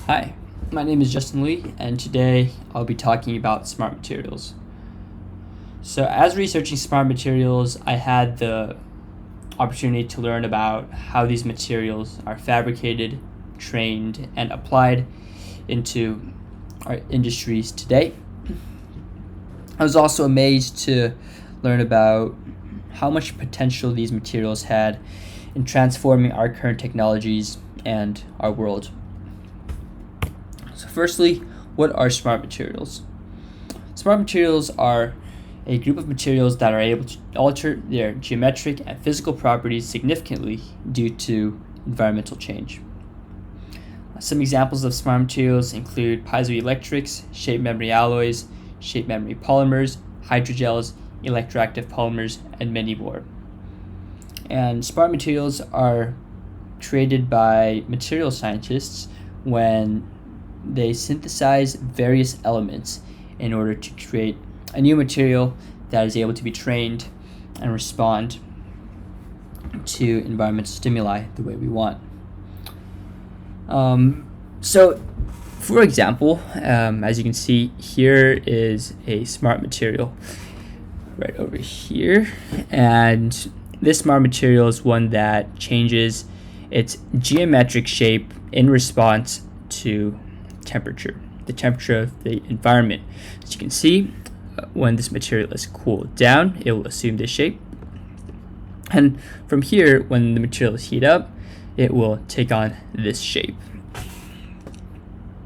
Hi, my name is Justin Lee, and today I'll be talking about smart materials. So, as researching smart materials, I had the opportunity to learn about how these materials are fabricated, trained, and applied into our industries today. I was also amazed to learn about how much potential these materials had in transforming our current technologies and our world. So, firstly, what are smart materials? Smart materials are a group of materials that are able to alter their geometric and physical properties significantly due to environmental change. Some examples of smart materials include piezoelectrics, shape memory alloys, shape memory polymers, hydrogels, electroactive polymers, and many more. And smart materials are created by material scientists when they synthesize various elements in order to create a new material that is able to be trained and respond to environmental stimuli the way we want. So, for example, as you can see, here is a smart material right over here, and this smart material is one that changes its geometric shape in response to temperature, the temperature of the environment. As you can see, when this material is cooled down, it will assume this shape. And from here, when the material is heated up, it will take on this shape.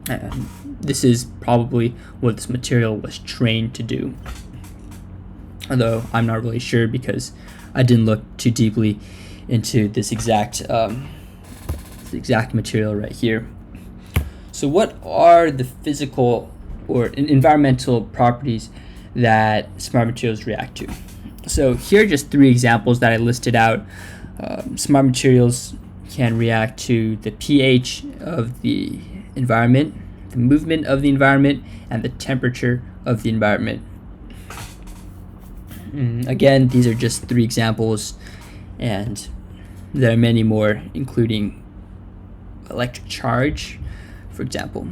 And this is probably what this material was trained to do. Although I'm not really sure because I didn't look too deeply into this exact material right here. So what are the physical or environmental properties that smart materials react to? So here are just three examples that I listed out. Smart materials can react to the pH of the environment, the movement of the environment, and the temperature of the environment. Again, these are just three examples, and there are many more, including electric charge, for example.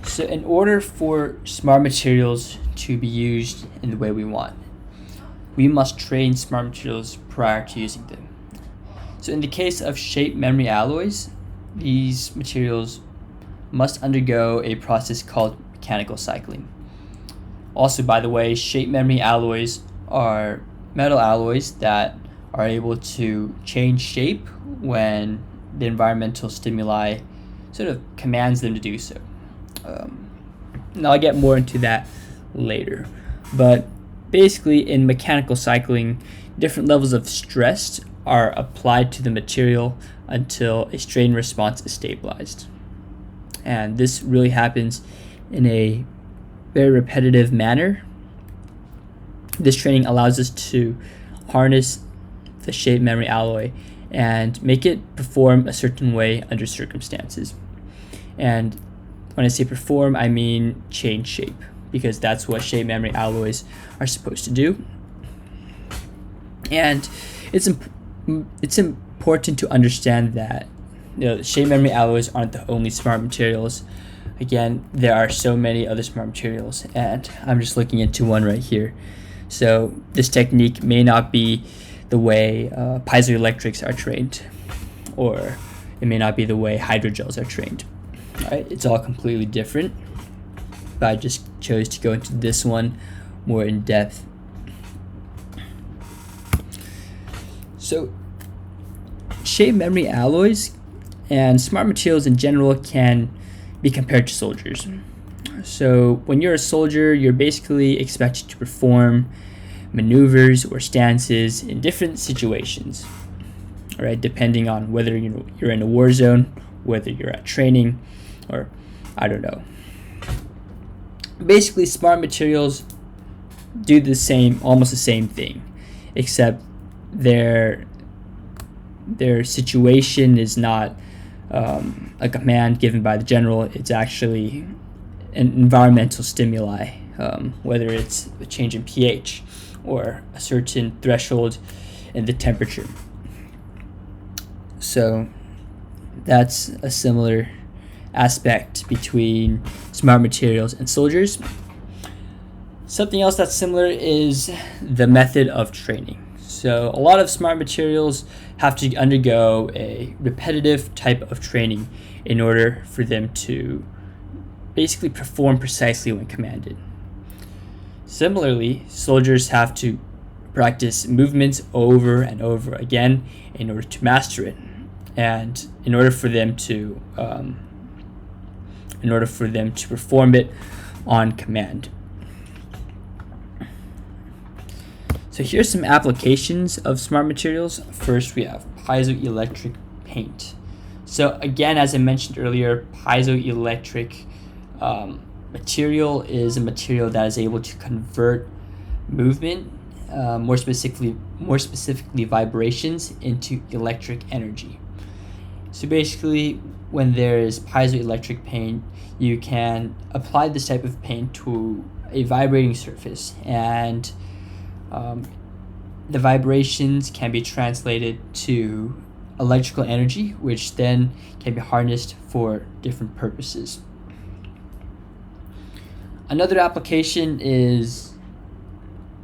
So in order for smart materials to be used in the way we want, we must train smart materials prior to using them. So in the case of shape memory alloys, these materials must undergo a process called mechanical cycling. Also, by the way, shape memory alloys are metal alloys that are able to change shape when the environmental stimuli sort of commands them to do so. And I'll get more into that later. But basically, in mechanical cycling, different levels of stress are applied to the material until a strain response is stabilized. And this really happens in a very repetitive manner. This training allows us to harness the shape memory alloy and make it perform a certain way under circumstances. And when I say perform, I mean change shape, because that's what shape memory alloys are supposed to do. And it's important to understand that shape memory alloys aren't the only smart materials. Again, there are so many other smart materials, and I'm just looking into one right here. So this technique may not be the way piezoelectrics are trained, or it may not be the way hydrogels are trained. All right, it's all completely different, but I just chose to go into this one more in depth. So shape memory alloys and smart materials in general can be compared to soldiers. So when you're a soldier, you're basically expected to perform maneuvers or stances in different situations, all right, depending on whether you're in a war zone, whether you're at training, or I don't know. Basically, smart materials do almost the same thing, except their situation is not a command given by the general. It's actually an environmental stimuli, whether it's a change in pH or a certain threshold in the temperature. So that's a similar aspect between Smart Materials and Soldiers. Something else that's similar is the method of training. So a lot of Smart Materials have to undergo a repetitive type of training in order for them to basically perform precisely when commanded. Similarly, soldiers have to practice movements over and over again in order to master it, and in order for them to perform it on command. So here's some applications of Smart Materials. First, we have piezoelectric paint. So again, as I mentioned earlier, piezoelectric material is a material that is able to convert movement, more specifically vibrations, into electric energy. So basically, when there is piezoelectric paint, you can apply this type of paint to a vibrating surface, and the vibrations can be translated to electrical energy, which then can be harnessed for different purposes. Another application is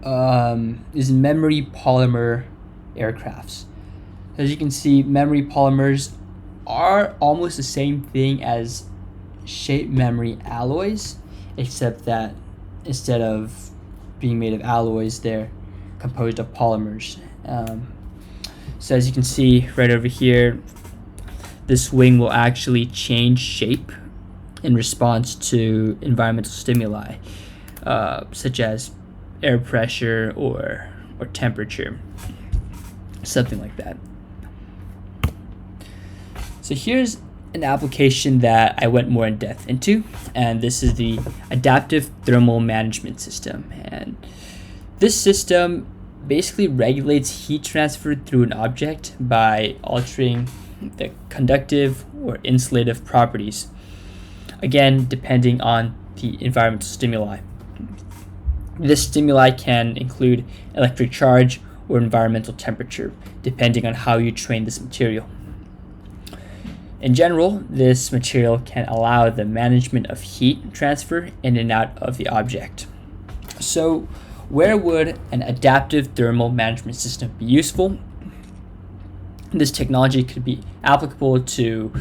memory polymer aircrafts. As you can see, memory polymers are almost the same thing as shape memory alloys, except that instead of being made of alloys, they're composed of polymers. So as you can see right over here, this wing will actually change shape in response to environmental stimuli, such as air pressure or temperature, something like that. So here's an application that I went more in depth into, and this is the adaptive thermal management system. And this system basically regulates heat transfer through an object by altering the conductive or insulative properties, again depending on the environmental stimuli. This stimuli can include electric charge or environmental temperature, depending on how you train this material. In general, this material can allow the management of heat transfer in and out of the object. So, where would an adaptive thermal management system be useful? This technology could be applicable to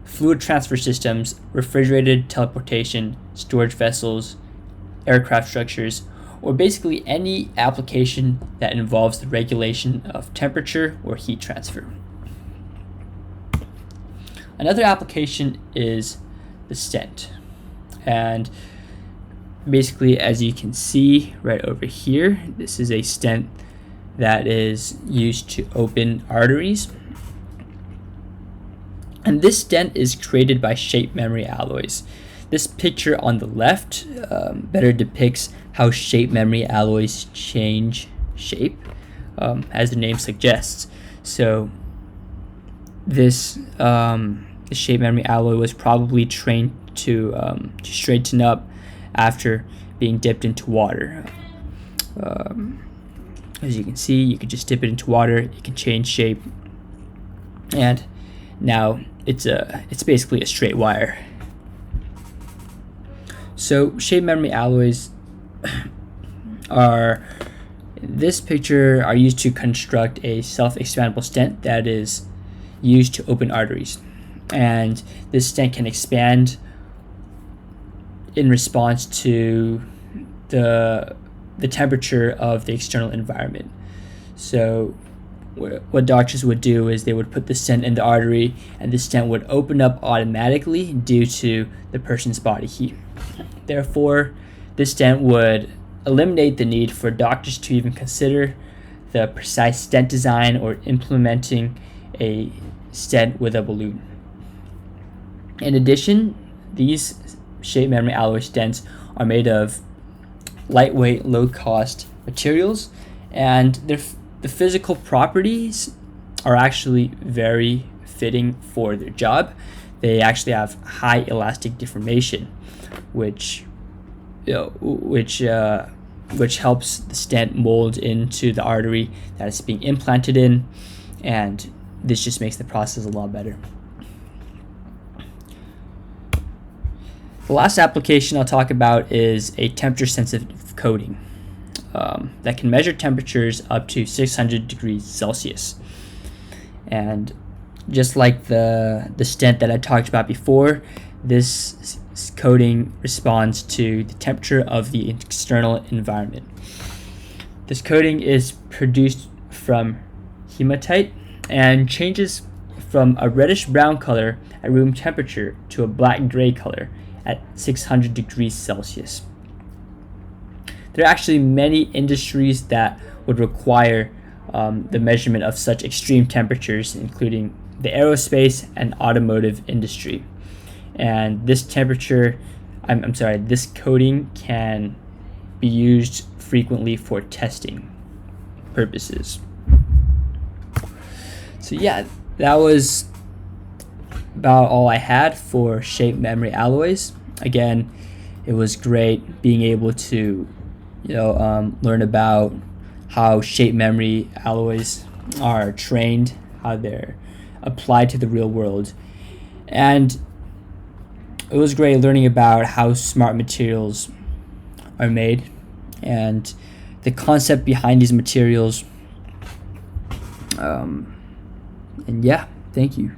fluid transfer systems, refrigerated teleportation, storage vessels, aircraft structures, or basically any application that involves the regulation of temperature or heat transfer. Another application is the stent. And basically, as you can see right over here, this is a stent that is used to open arteries. And this stent is created by shape memory alloys. This picture on the left better depicts how shape memory alloys change shape, as the name suggests. So this shape memory alloy was probably trained to straighten up after being dipped into water. As you can see, you can just dip it into water, it can change shape, and now it's basically a straight wire. So shape memory alloys are, in this picture, are used to construct a self-expandable stent that is used to open arteries. And this stent can expand in response to the temperature of the external environment. So what doctors would do is they would put the stent in the artery, and the stent would open up automatically due to the person's body heat. Therefore, this stent would eliminate the need for doctors to even consider the precise stent design or implementing a stent with a balloon. In addition, these shape memory alloy stents are made of lightweight, low-cost materials, and the physical properties are actually very fitting for their job. They actually have high elastic deformation, which helps the stent mold into the artery that it's being implanted in, and this just makes the process a lot better. The last application I'll talk about is a temperature-sensitive coating that can measure temperatures up to 600 degrees Celsius. And just like the stent that I talked about before, this coating responds to the temperature of the external environment. This coating is produced from hematite and changes from a reddish-brown color at room temperature to a black-gray color at 600 degrees Celsius. There are actually many industries that would require the measurement of such extreme temperatures, including the aerospace and automotive industry. And this this coating can be used frequently for testing purposes. So yeah, that was about all I had for shape memory alloys. Again, it was great being able to learn about how shape memory alloys are trained, how they're applied to the real world. And it was great learning about how smart materials are made and the concept behind these materials. And yeah, thank you.